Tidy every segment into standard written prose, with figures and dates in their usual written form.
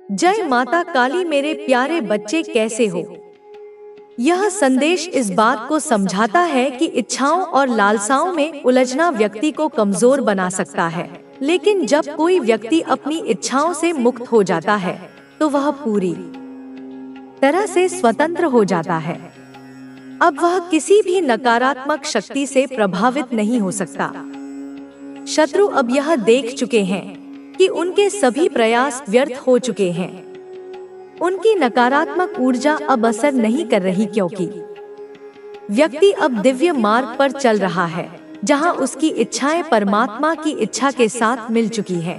जय माता काली मेरे प्यारे बच्चे कैसे हो। यह संदेश इस बात को समझाता है कि इच्छाओं और लालसाओं में उलझना व्यक्ति को कमजोर बना सकता है, लेकिन जब कोई व्यक्ति अपनी इच्छाओं से मुक्त हो जाता है तो वह पूरी तरह से स्वतंत्र हो जाता है। अब वह किसी भी नकारात्मक शक्ति से प्रभावित नहीं हो सकता। शत्रु अब यह देख चुके हैं कि उनके सभी प्रयास व्यर्थ हो चुके हैं। उनकी नकारात्मक ऊर्जा अब असर नहीं कर रही, क्योंकि व्यक्ति अब दिव्य मार्ग पर चल रहा है, जहां उसकी इच्छाएं परमात्मा की इच्छा के साथ मिल चुकी हैं।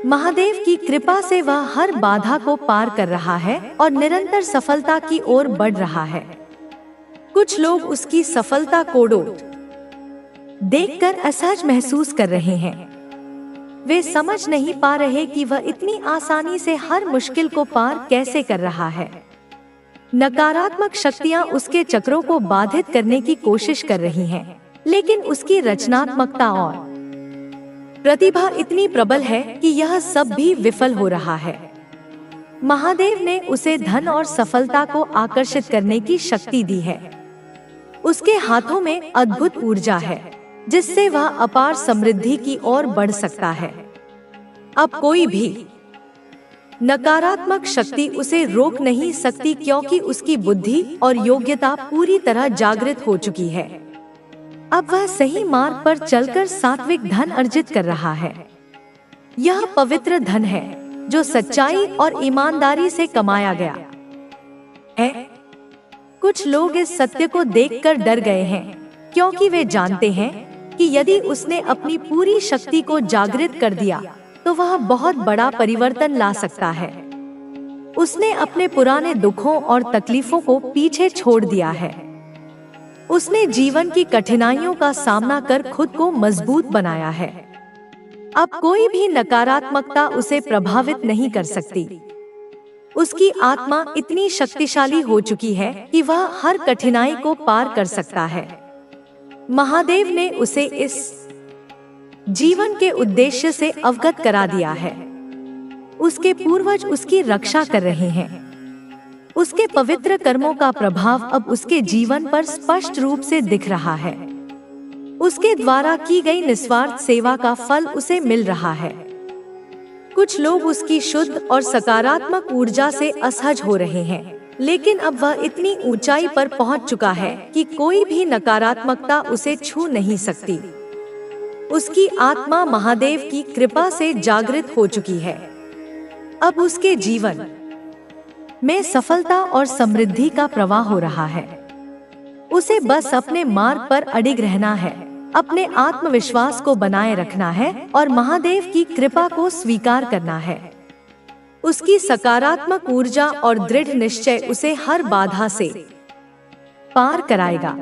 महादेव की कृपा से वह हर बाधा को पार कर रहा है और निरंतर सफलता की ओर बढ़ रहा है। कुछ लोग उसकी सफलता को देखकर असहज महसूस कर रहे हैं। वे समझ नहीं पा रहे कि वह इतनी आसानी से हर मुश्किल को पार कैसे कर रहा है। नकारात्मक शक्तियां उसके चक्रों को बाधित करने की कोशिश कर रही हैं, लेकिन उसकी रचनात्मकता और प्रतिभा इतनी प्रबल है कि यह सब भी विफल हो रहा है। महादेव ने उसे धन और सफलता को आकर्षित करने की शक्ति दी है। उसके हाथों में अद्भुत ऊर्जा है, जिससे वह अपार समृद्धि की ओर बढ़ सकता है। अब कोई भी नकारात्मक शक्ति उसे रोक नहीं सकती, क्योंकि उसकी बुद्धि और योग्यता पूरी तरह जागृत हो चुकी है। अब वह सही मार्ग पर चलकर सात्विक धन अर्जित कर रहा है। यह पवित्र धन है जो सच्चाई और ईमानदारी से कमाया गया है। कुछ लोग इस सत्य को देखकर डर गए हैं, क्योंकि वे जानते हैं कि यदि उसने अपनी पूरी शक्ति को जागृत कर दिया तो वह बहुत बड़ा परिवर्तन ला सकता है। उसने अपने पुराने दुखों और तकलीफों को पीछे छोड़ दिया है। उसने जीवन की कठिनाइयों का सामना कर खुद को मजबूत बनाया है। अब कोई भी नकारात्मकता उसे प्रभावित नहीं कर सकती। उसकी आत्मा इतनी शक्तिशाली हो चुकी है कि वह हर कठिनाई को पार कर सकता है। महादेव ने उसे इस जीवन के उद्देश्य से अवगत करा दिया है। उसके पूर्वज उसकी रक्षा कर रहे हैं। उसके पवित्र कर्मों का प्रभाव अब उसके जीवन पर स्पष्ट रूप से दिख रहा है। उसके द्वारा की गई निस्वार्थ सेवा का फल उसे मिल रहा है। कुछ लोग उसकी शुद्ध और सकारात्मक ऊर्जा से असहज हो रहे हैं, लेकिन अब वह इतनी ऊंचाई पर पहुंच चुका है कि कोई भी नकारात्मकता उसे छू नहीं सकती। उसकी आत्मा महादेव की कृपा से जागृत हो चुकी है। अब उसके जीवन में सफलता और समृद्धि का प्रवाह हो रहा है। उसे बस अपने मार्ग पर अडिग रहना है, अपने आत्मविश्वास को बनाए रखना है और महादेव की कृपा को स्वीकार करना है। उसकी सकारात्मक ऊर्जा और दृढ़ निश्चय उसे हर बाधा से पार कराएगा।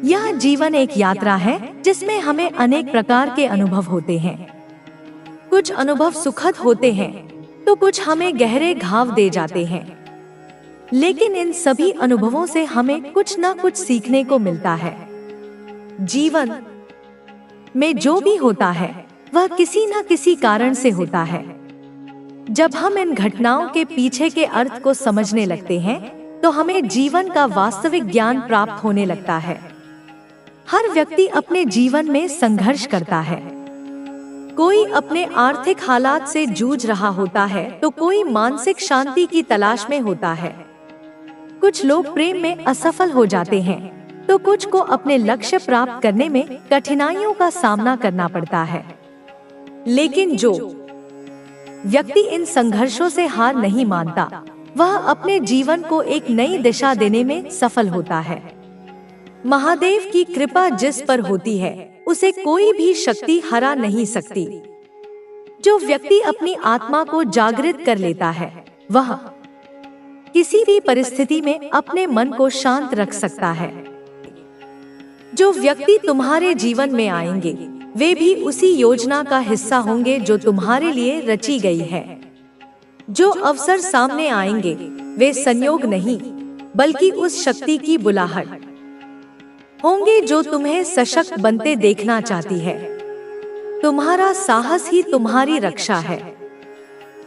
यह जीवन एक यात्रा है जिसमें हमें अनेक प्रकार के अनुभव होते हैं। कुछ अनुभव सुखद होते हैं तो कुछ हमें गहरे घाव दे जाते हैं, लेकिन इन सभी अनुभवों से हमें कुछ न कुछ सीखने को मिलता है। जीवन में जो भी होता है वह किसी न किसी कारण से होता है। जब हम इन घटनाओं के पीछे के अर्थ को समझने लगते हैं तो हमें जीवन का वास्तविक ज्ञान प्राप्त होने लगता है। हर व्यक्ति अपने जीवन में संघर्ष करता है। कोई अपने आर्थिक हालात से जूझ रहा होता है तो कोई मानसिक शांति की तलाश में होता है। कुछ लोग प्रेम में असफल हो जाते हैं तो कुछ को अपने लक्ष्य प्राप्त करने में कठिनाइयों का सामना करना पड़ता है। लेकिन जो व्यक्ति इन संघर्षों से हार नहीं मानता, वह अपने जीवन को एक नई दिशा देने में सफल होता है। महादेव की कृपा जिस पर होती है उसे कोई भी शक्ति हरा नहीं सकती। जो व्यक्ति अपनी आत्मा को जागृत कर लेता है वह किसी भी परिस्थिति में अपने मन को शांत रख सकता है। जो व्यक्ति तुम्हारे जीवन में आएंगे वे भी उसी योजना का हिस्सा होंगे जो तुम्हारे लिए रची गई है। जो अवसर सामने आएंगे वे संयोग नहीं बल्कि उस शक्ति की बुलाहट होंगे जो तुम्हें सशक्त बनते देखना चाहती है। तुम्हारा साहस ही तुम्हारी रक्षा है।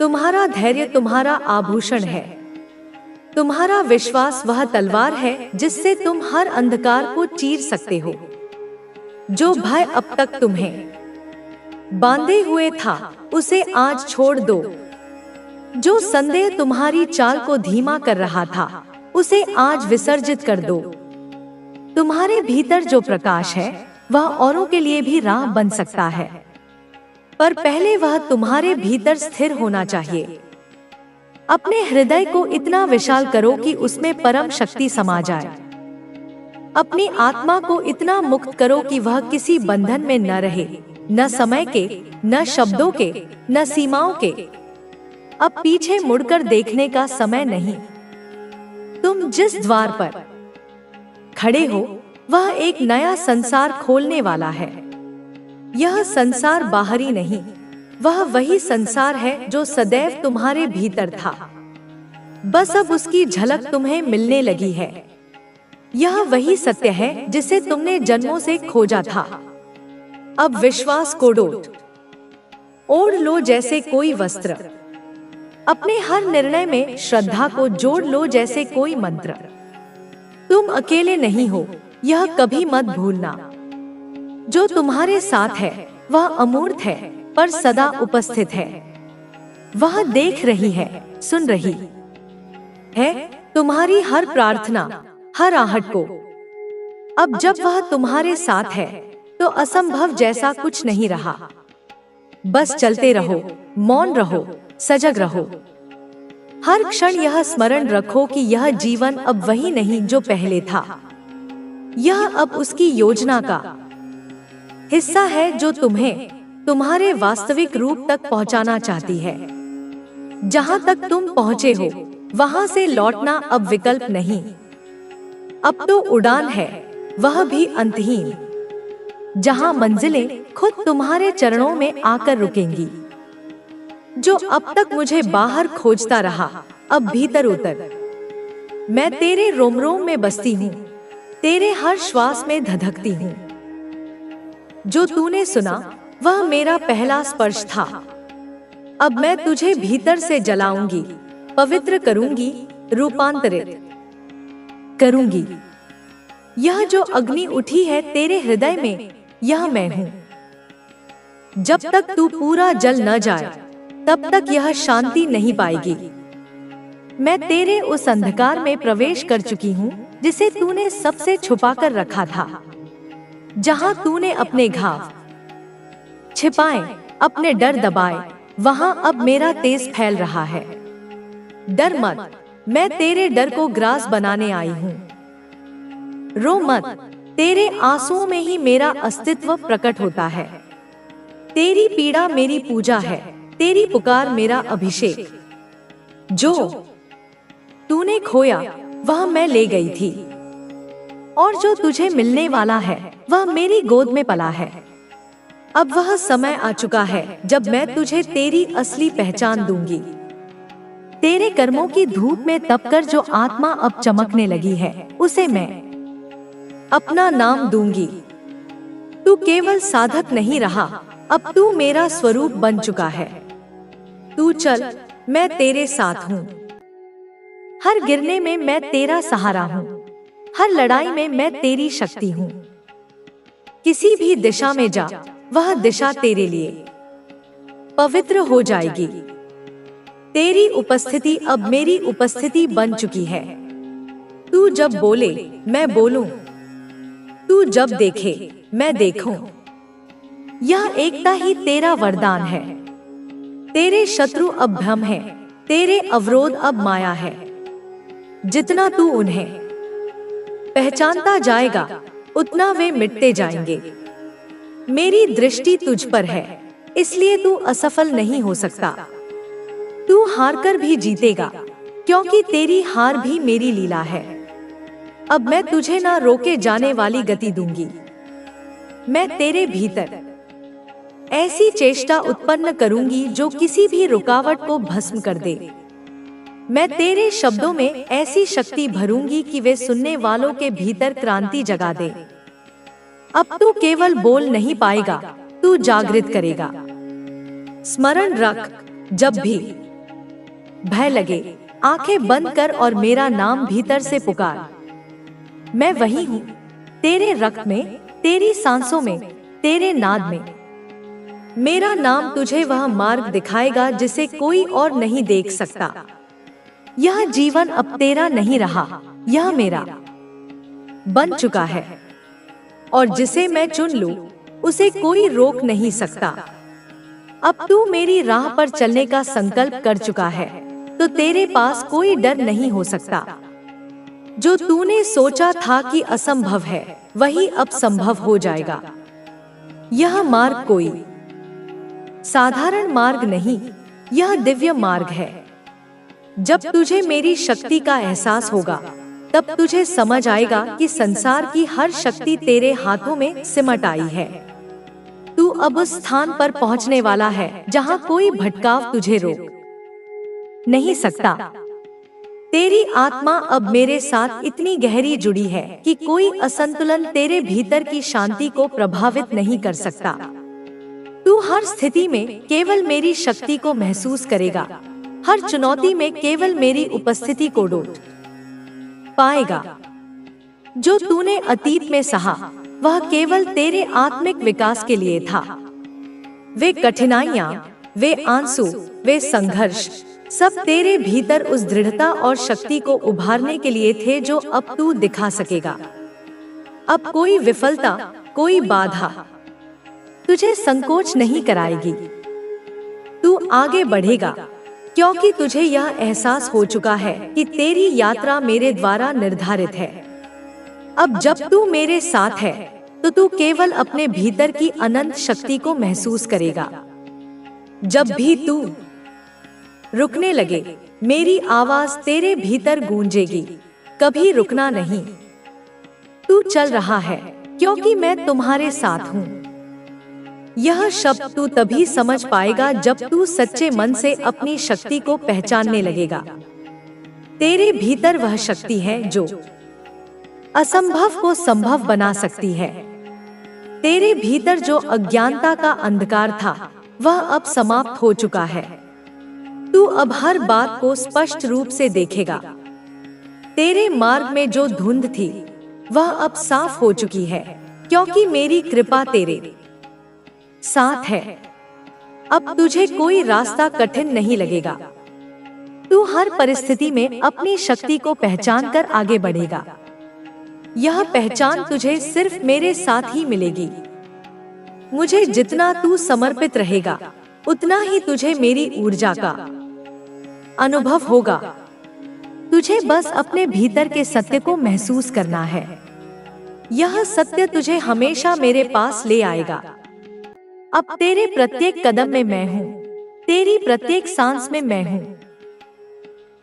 तुम्हारा धैर्य तुम्हारा आभूषण है। तुम्हारा विश्वास वह तलवार है जिससे तुम हर अंधकार को चीर सकते हो। जो भय अब तक तुम्हें बांधे हुए था, उसे आज छोड़ दो। जो संदेह तुम्हारी चाल को धीमा कर रहा था, उसे आज विसर्जित कर दो। तुम्हारे भीतर जो प्रकाश है, वह औरों के लिए भी राह बन सकता है, पर पहले वह तुम्हारे भीतर स्थिर होना चाहिए। अपने हृदय को इतना विशाल करो कि उसमें परम शक्ति समा जाए। अपनी आत्मा को इतना मुक्त करो कि वह किसी बंधन में न रहे, न समय के, न शब्दों के, न सीमाओं के। अब पीछे मुड़कर देखने का समय नहीं। तुम जिस द्वार पर खड़े हो, वह एक नया संसार खोलने वाला है। यह संसार बाहरी नहीं, वह वही संसार है जो सदैव तुम्हारे भीतर था। बस अब उसकी झलक तुम्हें मिलने लगी है। यह वही सत्य है जिसे तुमने जन्मों से खोजा था। अब विश्वास को ओढ़ लो जैसे कोई वस्त्र। अपने हर निर्णय में श्रद्धा को जोड़ लो जैसे कोई मंत्र। तुम अकेले नहीं हो, यह कभी मत भूलना। जो तुम्हारे साथ है वह अमूर्त है, पर सदा उपस्थित है। वह देख रही है, सुन रही है तुम्हारी हर प्रार्थना, हर आहट को। अब जब वह तुम्हारे साथ है, तो असंभव जैसा कुछ नहीं रहा। बस चलते रहो, मौन रहो, सजग रहो। हर क्षण यह स्मरण रखो कि यह जीवन अब वही नहीं जो पहले था। यह अब उसकी योजना का हिस्सा है जो तुम्हें तुम्हारे वास्तविक रूप तक पहुंचाना चाहती है। जहां तक तुम पहुंचे हो, वहां से लौटना अब विकल्प नहीं। अब तो उड़ान है, वह भी अंतहीन, जहां मंजिलें खुद तुम्हारे चरणों में आकर रुकेंगी। जो अब तक मुझे बाहर खोजता रहा, अब भीतर उतर। मैं तेरे रोम रोम में बसती हूँ, तेरे हर श्वास में धधकती हूँ। जो तूने सुना वह मेरा पहला स्पर्श था। अब मैं तुझे भीतर से जलाऊंगी, पवित्र करूंगी, रूपांतरित करूंगी। यह जो अग्नि उठी है तेरे हृदय में, यह मैं हूं। जब तक तू पूरा जल न जाए, तब तक यह शांति नहीं पाएगी। मैं तेरे उस अंधकार में प्रवेश कर चुकी हूँ जिसे तूने सबसे छुपा कर रखा था। जहाँ तूने अपने घाव छिपाए, अपने डर दबाए, वहाँ अब मेरा तेज फैल रहा है। डर मत, मैं तेरे डर को ग्रास बनाने आई हूँ। रो मत, तेरे आंसुओं में ही मेरा अस्तित्व प्रकट होता है। तेरी पीड़ा मेरी पूजा है, तेरी पुकार मेरा अभिषेक। जो तूने खोया वह मैं ले गई थी, और जो तुझे मिलने वाला है वह मेरी गोद में पला है। अब वह समय आ चुका है जब मैं तुझे तेरी असली पहचान दूंगी। तेरे कर्मों की धूप में तपकर जो आत्मा अब चमकने लगी है, उसे मैं अपना नाम दूंगी। तू केवल साधक नहीं रहा, अब तू मेरा स्वरूप बन चुका है। तू चल, मैं तेरे साथ हूँ। हर गिरने में मैं तेरा सहारा हूँ, हर लड़ाई में मैं तेरी शक्ति हूँ। किसी भी दिशा में जा, वह दिशा तेरे लिए पवित्र हो जाएगी। तेरी उपस्थिति अब मेरी उपस्थिति बन चुकी है। तू जब बोले मैं बोलूं, तू जब देखे मैं देखूं। यह एकता ही तेरा वरदान है। तेरे शत्रु अब भ्रम है, तेरे अवरोध अब माया है। जितना तू उन्हें पहचानता जाएगा, उतना वे मिटते जाएंगे। मेरी दृष्टि तुझ पर है, इसलिए तू असफल नहीं हो सकता। तू हारकर भी जीतेगा, क्योंकि तेरी हार भी मेरी लीला है। अब मैं तुझे ना रोके जाने वाली गति दूंगी। मैं तेरे भीतर ऐसी चेष्टा उत्पन्न करूंगी जो किसी भी रुकावट को भस्म कर दे। मैं तेरे शब्दों में ऐसी शक्ति भरूंगी कि वे सुनने वालों के भीतर क्रांति जगा दे। अब तू केवल बोल नहीं पाएगा, तू जागृत करेगा। स्मरण रख, जब भी भय लगे, आंखें बंद कर और मेरा नाम भीतर से पुकार। मैं वही हूँ, तेरे रक्त में, तेरी सांसों में, तेरे नाद में। मेरा नाम तुझे वह मार्ग दिखाएगा जिसे कोई और नहीं देख सकता। यह जीवन अब तेरा नहीं रहा, यह मेरा बन चुका है, और जिसे मैं चुन लूं, उसे कोई रोक नहीं सकता। अब तू मेरी राह पर चलने का संकल्प कर चुका है, तो तेरे पास कोई डर नहीं हो सकता। जो तूने सोचा था कि असंभव है, वही अब संभव हो जाएगा। यह मार्ग कोई साधारण मार्ग नहीं, यह दिव्य मार्ग है। जब तुझे मेरी शक्ति का एहसास होगा, तब तुझे समझ आएगा कि संसार की हर शक्ति तेरे हाथों में सिमट आई है। तू अब उस स्थान पर पहुंचने वाला है जहां कोई भटकाव तुझे रोक नहीं सकता। तेरी आत्मा अब मेरे साथ इतनी गहरी जुड़ी है कि कोई असंतुलन तेरे भीतर की शांति को प्रभावित नहीं कर सकता। तू हर स्थिति में केवल मेरी शक्ति को महसूस करेगा, हर चुनौती में केवल मेरी उपस्थिति को डोट पाएगा। जो तूने अतीत में सहा, वह केवल तेरे आत्मिक विकास के लिए था। वे कठिनाइयां, वे आंसू, वे संघर्ष, सब तेरे भीतर उस दृढ़ता और शक्ति को उभारने के लिए थे जो अब तू दिखा सकेगा। अब कोई विफलता, कोई बाधा तुझे संकोच नहीं कराएगी। तू आगे बढ़ेगा, क्योंकि तुझे यह एहसास हो चुका है कि तेरी यात्रा मेरे द्वारा निर्धारित है। अब जब तू मेरे साथ है, तो तू केवल अपने भीतर की अनंत शक्ति को महसूस करेगा। जब भी तू रुकने लगे, मेरी आवाज तेरे भीतर गूंजेगी, कभी रुकना नहीं। तू चल रहा है, क्योंकि मैं तुम्हारे साथ हूँ। यह शब्द तू तभी समझ पाएगा जब तू सच्चे मन से अपनी शक्ति को पहचानने लगेगा। तेरे भीतर वह शक्ति है जो असंभव को संभव बना सकती है। तेरे भीतर जो अज्ञानता का अंधकार था, वह अब समाप्त हो चुका है। तू अब हर बात को स्पष्ट रूप से देखेगा। तेरे मार्ग में जो धुंध थी, वह अब साफ हो चुकी है, क्योंकि मेरी कृपा तेरे साथ है। अब तुझे कोई रास्ता कठिन नहीं लगेगा। तू हर परिस्थिति में अपनी शक्ति को पहचान कर आगे बढ़ेगा। यह पहचान तुझे सिर्फ मेरे साथ ही मिलेगी। मुझे जितना तू समर्पित रहेगा, उतना ही तुझे मेरी ऊर्जा का अनुभव होगा। तुझे बस अपने भीतर के सत्य को महसूस करना है। यह सत्य तुझे हमेशा मेरे पास ले आएगा। अब तेरे प्रत्येक कदम में मैं हूँ, तेरी प्रत्येक सांस में मैं हूँ।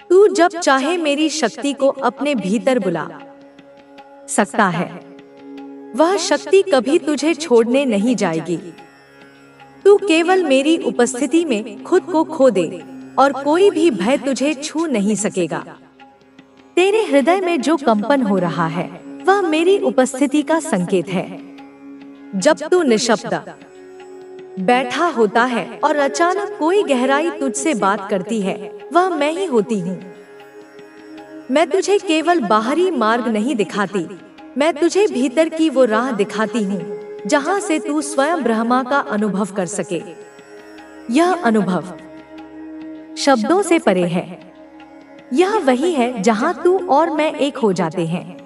तू जब चाहे मेरी शक्ति को अपने भीतर बुला सकता है। वह शक्ति कभी तुझे छोड़ने नहीं जाएगी। तू केवल मेरी उपस्थिति में खुद को खो दे, और कोई भी भय तुझे छू नहीं सकेगा। तेरे हृदय में जो कंपन हो रहा है, वह मेरी उपस्थिति का संकेत है। जब तू निशब्द बैठा होता है और अचानक कोई गहराई तुझसे बात करती है, वह मैं ही होती हूँ। मैं तुझे केवल बाहरी मार्ग नहीं दिखाती, मैं तुझे भीतर की वो राह दिखाती हूँ जहाँ से तू स्वयं ब्रह्मा का अनुभव कर सके। यह अनुभव शब्दों से परे है। यह वही है जहाँ तू और मैं एक हो जाते हैं।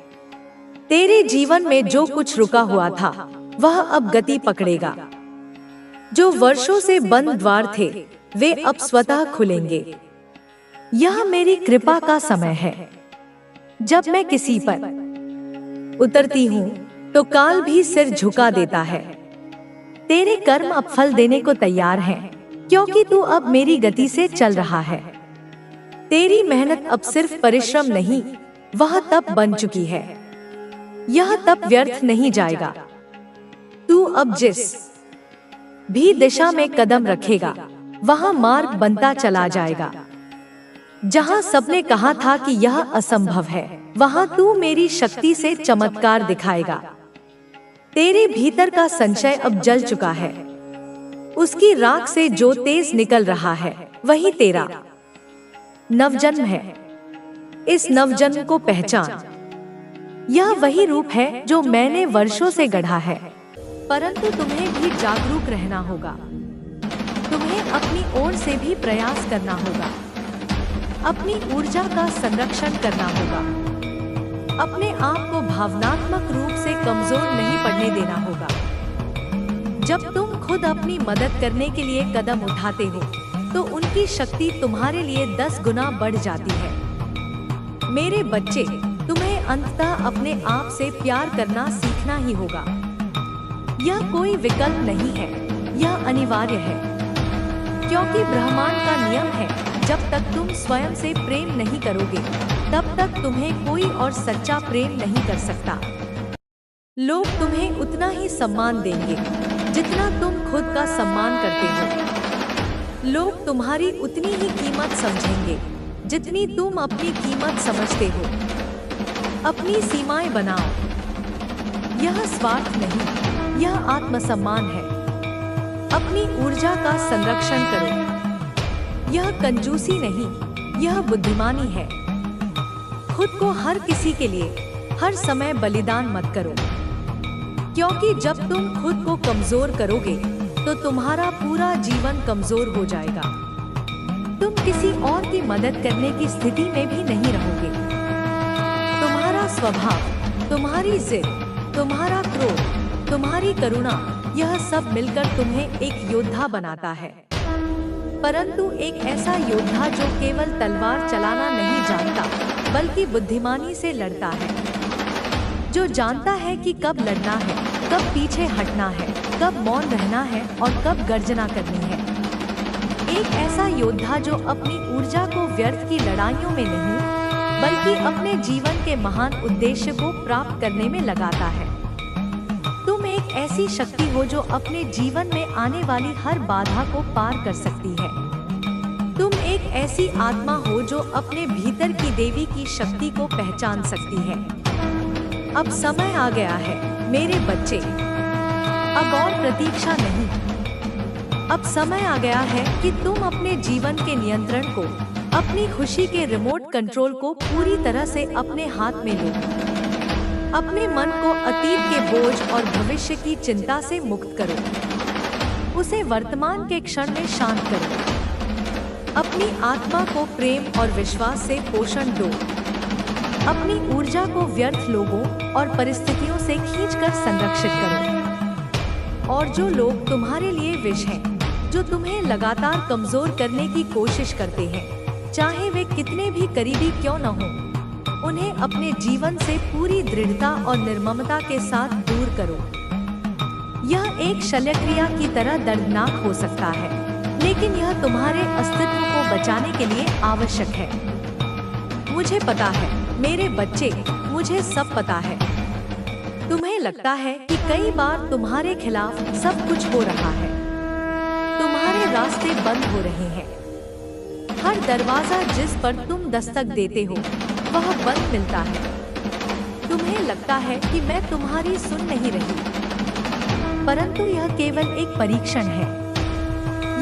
तेरे जीवन में जो कुछ रुका हुआ था, वह अब गति पकड़ेगा। जो वर्षों से बंद द्वार थे, वे अब स्वतः खुलेंगे। यह मेरी कृपा का समय है। जब मैं किसी पर उतरती हूँ, तो काल भी सिर झुका देता है। तेरे कर्म अब फल देने को तैयार हैं, क्योंकि तू अब मेरी गति से चल रहा है। तेरी मेहनत अब सिर्फ परिश्रम नहीं, वह तप बन चुकी है। यह तप व्यर्थ नहीं जाएगा। तू अब जिस भी दिशा में कदम रखेगा, वहां मार्ग बनता चला जाएगा। जहां सबने कहा था कि यह असंभव है, वहां तू मेरी शक्ति से चमत्कार दिखाएगा। तेरे भीतर का संशय अब जल चुका है। उसकी राख से जो तेज निकल रहा है, वही तेरा नवजन्म है। इस नवजन्म को पहचान। यह वही रूप है जो मैंने वर्षों से गढ़ा है, परंतु तुम्हें भी जागरूक रहना होगा। तुम्हें अपनी ओर से भी प्रयास करना होगा। अपनी ऊर्जा का संरक्षण करना होगा। अपने आप को भावनात्मक रूप से कमजोर नहीं पड़ने देना होगा। जब तुम खुद अपनी मदद करने के लिए कदम उठाते हो, तो उनकी शक्ति तुम्हारे लिए 10 गुना बढ़ जाती है। मेरे बच्चे, तुम्हें अंततः अपने आप से प्यार करना सीखना ही होगा। यह कोई विकल्प नहीं है, यह अनिवार्य है, क्योंकि ब्रह्मांड का नियम है, जब तक तुम स्वयं से प्रेम नहीं करोगे, तब तक तुम्हें कोई और सच्चा प्रेम नहीं कर सकता। लोग तुम्हें उतना ही सम्मान देंगे जितना तुम खुद का सम्मान करते हो। लोग तुम्हारी उतनी ही कीमत समझेंगे जितनी तुम अपनी कीमत समझते हो। अपनी सीमाएं बनाओ। यह स्वार्थ नहीं, यह आत्मसम्मान है। अपनी ऊर्जा का संरक्षण करो। यह कंजूसी नहीं, यह बुद्धिमानी है। खुद को हर किसी के लिए हर समय बलिदान मत करो, क्योंकि जब तुम खुद को कमजोर करोगे तो तुम्हारा पूरा जीवन कमजोर हो जाएगा। तुम किसी और की मदद करने की स्थिति में भी नहीं रहोगे। तुम्हारा स्वभाव, तुम्हारी जिद, तुम्हारा क्रोध, तुम्हारी करुणा, यह सब मिलकर तुम्हें एक योद्धा बनाता है। परंतु एक ऐसा योद्धा जो केवल तलवार चलाना नहीं जानता, बल्कि बुद्धिमानी से लड़ता है। जो जानता है कि कब लड़ना है, कब पीछे हटना है, कब मौन रहना है और कब गर्जना करनी है। एक ऐसा योद्धा जो अपनी ऊर्जा को व्यर्थ की लड़ाइयों में नहीं, बल्कि अपने जीवन के महान उद्देश्य को प्राप्त करने में लगाता है। तुम एक ऐसी शक्ति हो जो अपने जीवन में आने वाली हर बाधा को पार कर सकती है। तुम एक ऐसी आत्मा हो जो अपने भीतर की देवी की शक्ति को पहचान सकती है। अब समय आ गया है मेरे बच्चे, अब और प्रतीक्षा नहीं। अब समय आ गया है कि तुम अपने जीवन के नियंत्रण को, अपनी खुशी के रिमोट कंट्रोल को पूरी तरह से अपने हाथ में लो। अपने मन को अतीत के बोझ और भविष्य की चिंता से मुक्त करो। उसे वर्तमान के क्षण में शांत करो। अपनी आत्मा को प्रेम और विश्वास से पोषण दो। अपनी ऊर्जा को व्यर्थ लोगों और परिस्थितियों से खींचकर संरक्षित करो। और जो लोग तुम्हारे लिए विष हैं, जो तुम्हें लगातार कमजोर करने की कोशिश करते हैं, चाहे वे कितने भी करीबी क्यों न हो, उन्हें अपने जीवन से पूरी दृढ़ता और निर्ममता के साथ दूर करो। यह एक शल्यक्रिया की तरह दर्दनाक हो सकता है, लेकिन यह तुम्हारे अस्तित्व को बचाने के लिए आवश्यक है। मुझे पता है मेरे बच्चे, मुझे सब पता है। तुम्हें लगता है कि कई बार तुम्हारे खिलाफ सब कुछ हो रहा है, तुम्हारे रास्ते बंद हो रहे हैं। हर दरवाजा जिस पर तुम दस्तक देते हो वह बंद मिलता है। तुम्हें लगता है कि मैं तुम्हारी सुन नहीं रही, परंतु यह केवल एक परीक्षण है।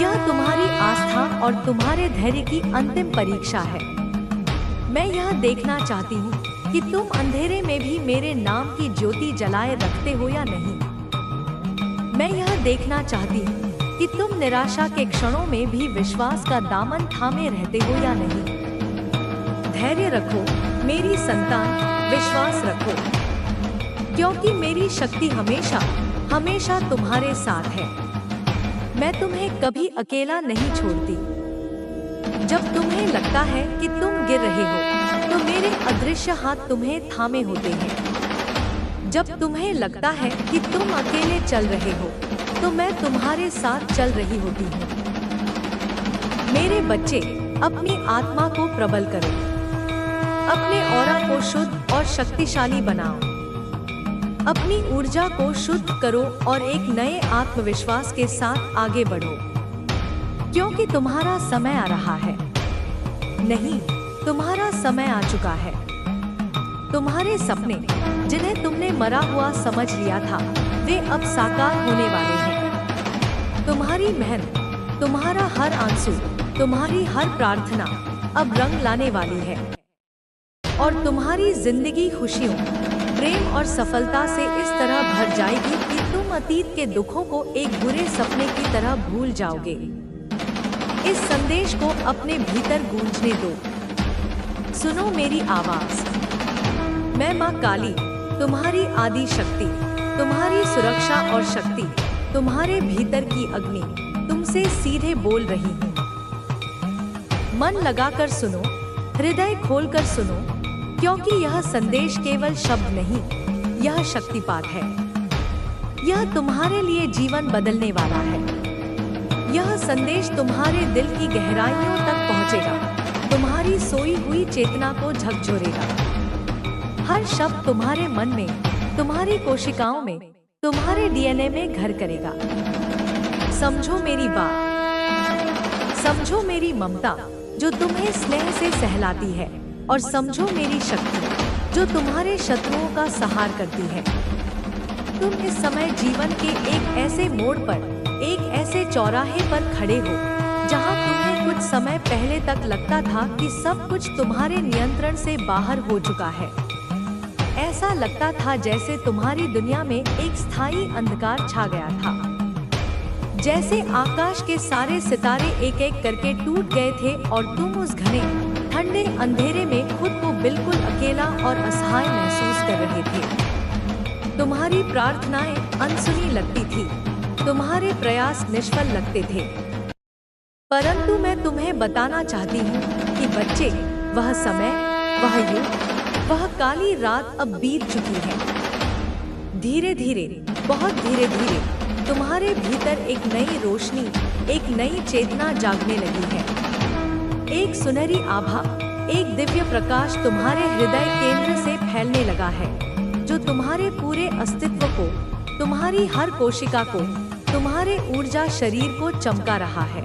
यह तुम्हारी आस्था और तुम्हारे धैर्य की अंतिम परीक्षा है। मैं यह देखना चाहती हूँ कि तुम अंधेरे में भी मेरे नाम की ज्योति जलाए रखते हो या नहीं। मैं यह देखना चाहती हूँ कि तुम निराशा के क्षणों में भी विश्वास का दामन थामे रहते हो या नहीं। धैर्य रखो मेरी संतान, विश्वास रखो, क्योंकि मेरी शक्ति हमेशा हमेशा तुम्हारे साथ है। मैं तुम्हें कभी अकेला नहीं छोड़ती। जब तुम्हें लगता है कि तुम गिर रहे हो, तो मेरे अदृश्य हाथ तुम्हें थामे होते हैं। जब तुम्हें लगता है कि तुम अकेले चल रहे हो, तो मैं तुम्हारे साथ चल रही होती हूँ। मेरे बच्चे, अपनी आत्मा को प्रबल करो। अपने ऑरा को शुद्ध और शक्तिशाली बनाओ। अपनी ऊर्जा को शुद्ध करो और एक नए आत्मविश्वास के साथ आगे बढ़ो, क्योंकि तुम्हारा समय आ रहा है। नहीं, तुम्हारा समय आ चुका है। तुम्हारे सपने, जिन्हें तुमने मरा हुआ समझ लिया था, वे अब साकार होने वाले हैं। तुम्हारी मेहनत, तुम्हारा हर आंसू, तुम्हारी हर प्रार्थना, अब रंग लाने वाली है और तुम्हारी जिंदगी खुशियों, प्रेम और सफलता से इस तरह भर जाएगी कि तुम अतीत के दुखों को एक बुरे सपने की तरह भूल जाओगे। इस संदेश को अपने भीतर गूंजने दो। सुनो मेरी आवाज। मैं माँ काली, तुम्हारी आदि शक्ति, तुम्हारी सुरक्षा और शक्ति, तुम्हारे भीतर की अग्नि, तुमसे सीधे बोल रही हूँ। मन लगाकर सुनो, हृदय खोलकर सुनो, क्योंकि यह संदेश केवल शब्द नहीं, यह शक्तिपात है। यह तुम्हारे लिए जीवन बदलने वाला है। यह संदेश तुम्हारे दिल की गहराइयों तक पहुंचेगा, तुम्हारी सोई हुई चेतना को झकझोरेगा। हर शब्द तुम्हारे मन में, तुम्हारी कोशिकाओं में, तुम्हारे डीएनए में घर करेगा। समझो मेरी बात, समझो मेरी ममता जो तुम्हें स्नेह से सहलाती है, और समझो मेरी शक्ति जो तुम्हारे शत्रुओं का संहार करती है। तुम इस समय जीवन के एक ऐसे मोड़ पर, एक ऐसे चौराहे पर खड़े हो जहां तुम्हें कुछ समय पहले तक लगता था कि सब कुछ तुम्हारे नियंत्रण से बाहर हो चुका है। ऐसा लगता था जैसे तुम्हारी दुनिया में एक स्थायी अंधकार छा गया था, जैसे आकाश के सारे सितारे एक एक करके टूट गए थे और तुम उस घने ठंडे अंधेरे में खुद को बिल्कुल अकेला और असहाय महसूस कर रहे थे। तुम्हारी प्रार्थनाएं अनसुनी लगती थी, तुम्हारे प्रयास निष्फल लगते थे। परंतु मैं तुम्हें बताना चाहती हूँ कि बच्चे, वह समय, वह युग, वह काली रात अब बीत चुकी है। धीरे धीरे, बहुत धीरे धीरे तुम्हारे भीतर एक नई रोशनी, एक नई चेतना जागने लगी है। एक सुनहरी आभा, एक दिव्य प्रकाश तुम्हारे हृदय केंद्र से फैलने लगा है, जो तुम्हारे पूरे अस्तित्व को, तुम्हारी हर कोशिका को, तुम्हारे ऊर्जा शरीर को चमका रहा है।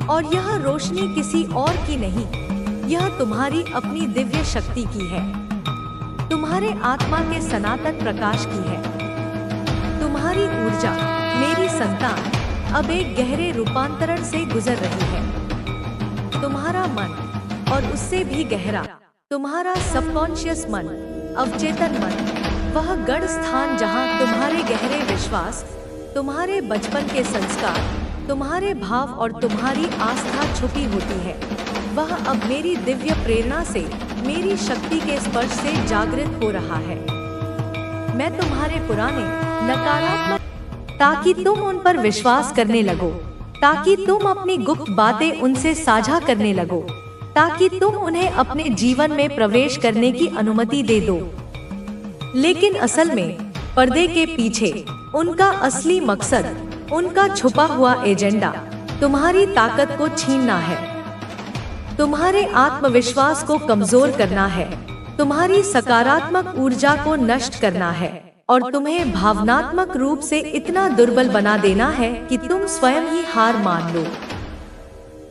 और यह रोशनी किसी और की नहीं, यह तुम्हारी अपनी दिव्य शक्ति की है, तुम्हारे आत्मा के सनातन प्रकाश की है। तुम्हारी ऊर्जा, मेरी संतान, अब एक गहरे रूपांतरण से गुजर रही है। तुम्हारा मन, और उससे भी गहरा तुम्हारा सबकॉन्शियस मन, अवचेतन मन, वह गढ़ स्थान जहां तुम्हारे गहरे विश्वास, तुम्हारे बचपन के संस्कार, तुम्हारे भाव और तुम्हारी आस्था छुपी होती है, वह अब मेरी दिव्य प्रेरणा से, मेरी शक्ति के स्पर्श से जागृत हो रहा है। मैं तुम्हारे पुराने नकारात्मक, ताकि तुम उन पर विश्वास करने लगो, ताकि तुम अपनी गुप्त बातें उनसे साझा करने लगो, ताकि तुम उन्हें अपने जीवन में प्रवेश करने की अनुमति दे दो। लेकिन असल में पर्दे के पीछे उनका असली मकसद, उनका छुपा हुआ एजेंडा तुम्हारी ताकत को छीनना है, तुम्हारे आत्मविश्वास को कमजोर करना है, तुम्हारी सकारात्मक ऊर्जा को नष्ट करना है और तुम्हें भावनात्मक रूप से इतना दुर्बल बना देना है कि तुम स्वयं ही हार मान लो।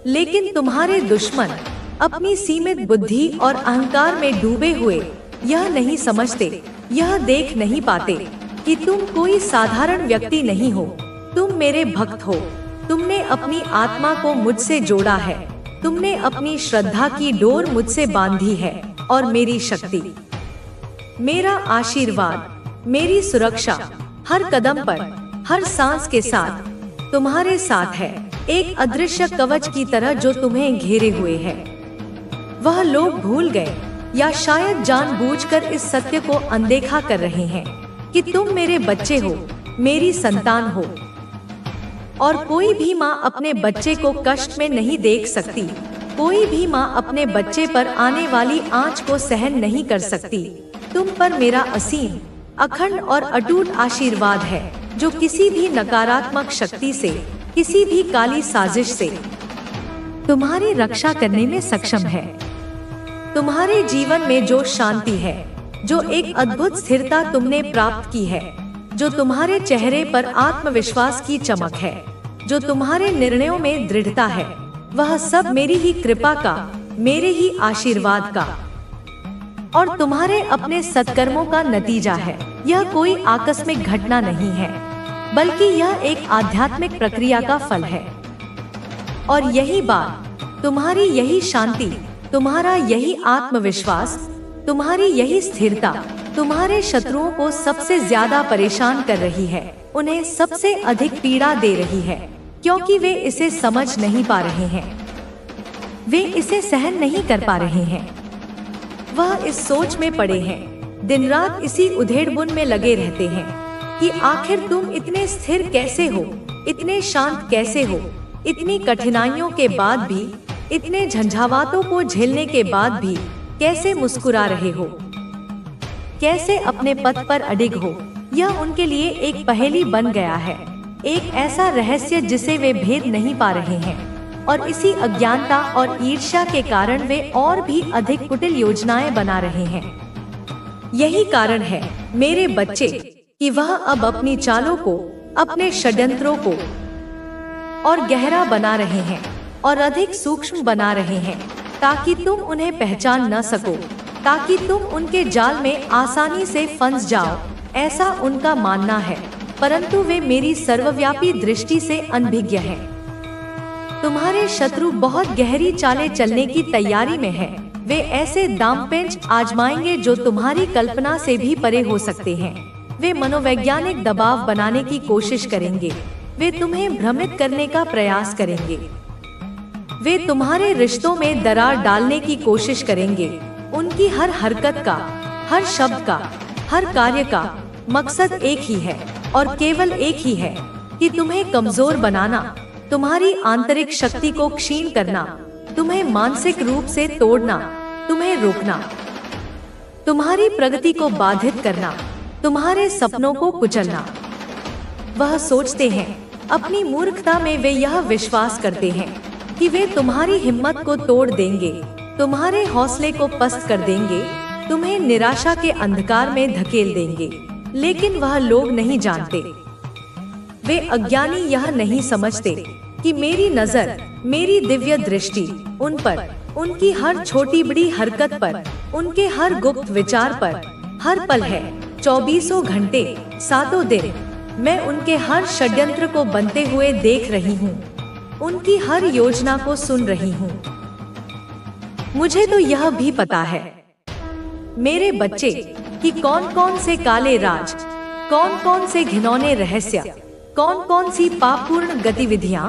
लेकिन तुम्हारे दुश्मन अपनी सीमित बुद्धि और अहंकार में डूबे हुए यह नहीं समझते, यह देख नहीं पाते कि तुम कोई साधारण व्यक्ति नहीं हो, तुम मेरे भक्त हो। तुमने अपनी आत्मा को मुझसे जोड़ा है, तुमने अपनी श्रद्धा की डोर मुझसे बांधी है और मेरी शक्ति, मेरा आशीर्वाद, मेरी सुरक्षा हर कदम पर, हर सांस के साथ तुम्हारे साथ है, एक अदृश्य कवच की तरह जो तुम्हें घेरे हुए है। वह लोग भूल गए या शायद जानबूझकर इस सत्य को अनदेखा कर रहे हैं कि तुम मेरे बच्चे हो, मेरी संतान हो। और कोई भी माँ अपने बच्चे को कष्ट में नहीं देख सकती, कोई भी माँ अपने बच्चे पर आने वाली आंच को सहन नहीं कर सकती। तुम पर मेरा असीम, अखंड और अटूट आशीर्वाद है, जो किसी भी नकारात्मक शक्ति से, किसी भी काली साजिश से तुम्हारी रक्षा करने में सक्षम है। तुम्हारे जीवन में जो शांति है, जो एक अद्भुत स्थिरता तुमने प्राप्त की है, जो तुम्हारे चेहरे पर आत्मविश्वास की चमक है, जो तुम्हारे निर्णयों में दृढ़ता है, वह सब मेरी ही कृपा का, मेरे ही आशीर्वाद का और तुम्हारे अपने सत्कर्मों का नतीजा है। यह कोई आकस्मिक घटना नहीं है, बल्कि यह एक आध्यात्मिक प्रक्रिया का फल है। और यही बात तुम्हारी यही शांति, तुम्हारा यही आत्मविश्वास, तुम्हारी यही स्थिरता तुम्हारे शत्रुओं को सबसे ज्यादा परेशान कर रही है, उन्हें सबसे अधिक पीड़ा दे रही है, क्योंकि वे इसे समझ नहीं पा रहे हैं, वे इसे सहन नहीं कर पा रहे हैं। वह इस सोच में पड़े हैं, दिन रात इसी उधेड़बुन में लगे रहते हैं कि आखिर तुम इतने स्थिर कैसे हो, इतने शांत कैसे हो, इतनी कठिनाइयों के बाद भी, इतने झंझावातों को झेलने के बाद भी कैसे मुस्कुरा रहे हो, कैसे अपने पथ पर अडिग हो। यह उनके लिए एक पहेली बन गया है, एक ऐसा रहस्य जिसे वे भेद नहीं पा रहे हैं, और इसी अज्ञानता और ईर्ष्या के कारण वे और भी अधिक कुटिल योजनाएं बना रहे हैं। यही कारण है मेरे बच्चे कि वह अब अपनी चालों को, अपने षड्यंत्रों को और गहरा बना रहे हैं और अधिक सूक्ष्म बना रहे हैं, ताकि तुम उन्हें पहचान न सको, ताकि तुम उनके जाल में आसानी से फंस जाओ, ऐसा उनका मानना है। परंतु वे मेरी सर्वव्यापी दृष्टि से अनभिज्ञ हैं। तुम्हारे शत्रु बहुत गहरी चालें चलने की तैयारी में हैं। वे ऐसे दांवपेच आजमाएंगे जो तुम्हारी कल्पना से भी परे हो सकते हैं। वे मनोवैज्ञानिक दबाव बनाने की कोशिश करेंगे, वे तुम्हें भ्रमित करने का प्रयास करेंगे, वे तुम्हारे रिश्तों में दरार डालने की कोशिश करेंगे। उनकी हर हरकत का, हर शब्द का, हर कार्य का मकसद एक ही है और केवल एक ही है कि तुम्हें कमजोर बनाना, तुम्हारी आंतरिक शक्ति को क्षीण करना, तुम्हें मानसिक रूप से तोड़ना, तुम्हें रोकना, तुम्हारी प्रगति को बाधित करना, तुम्हारे सपनों को कुचलना। वह सोचते हैं, अपनी मूर्खता में वे यह विश्वास करते हैं कि वे तुम्हारी हिम्मत को तोड़ देंगे, तुम्हारे हौसले को पस्त कर देंगे, तुम्हें निराशा के अंधकार में धकेल देंगे। लेकिन वह लोग नहीं जानते, वे अज्ञानी यह नहीं समझते कि मेरी नजर, मेरी दिव्य दृष्टि उन पर, उनकी हर छोटी बड़ी हरकत पर, उनके हर गुप्त विचार पर हर पल है। 24 घंटे, 7 दिन मैं उनके हर षड्यंत्र को बनते हुए देख रही हूँ, उनकी हर योजना को सुन रही हूँ। मुझे तो यह भी पता है मेरे बच्चे कि कौन कौन से काले राज, कौन कौन से घिनौने रहस्य, कौन कौन सी पापपूर्ण गतिविधियाँ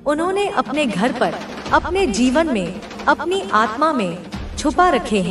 उन्होंने अपने घर पर, अपने जीवन में, अपनी आत्मा में छुपा रखे हैं।